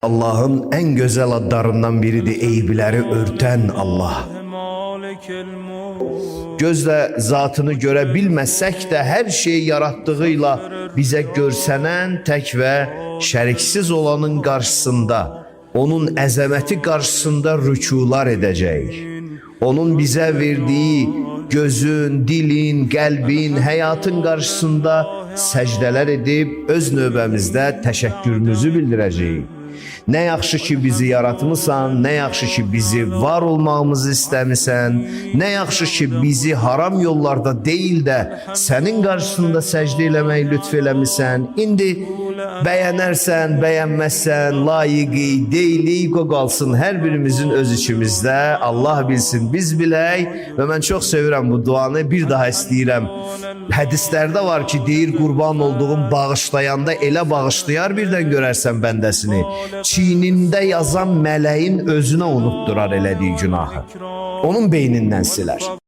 Allah'ın en güzel adlarından biridir eybləri örten Allah. Gözle zatını göre bilməsək de her şeyi yarattığıyla bize görsenen tek ve şəriksiz olanın karşısında, onun əzəməti karşısında rükular edəcəyik. Onun bize verdiği gözün, dilin, qəlbin, həyatın karşısında səcdələr edib öz növbəmizdə təşəkkürümüzü bildirəcəyik. Ne yaxşı ki bizi yaratmısan, ne yaxşı ki bizi var olmağımızı istəmisən, ne yaxşı ki bizi haram yollarda değil de senin karşısında səcdə eləməyi lütf eləmisən. İndi bəyənərsən, bəyənməzsən, layiqi, deyilik, o qalsın hər birimizin öz içimizdə. Allah bilsin, biz bilək və mən çox sevirəm bu duanı, bir daha istəyirəm. Hədislərdə var ki, deyir qurban olduğum bağışlayanda elə bağışlayar birdən görərsən bəndəsini. Çiynində yazan mələyin özünə unutdurar elədiyi günahı. Onun beynindən silər.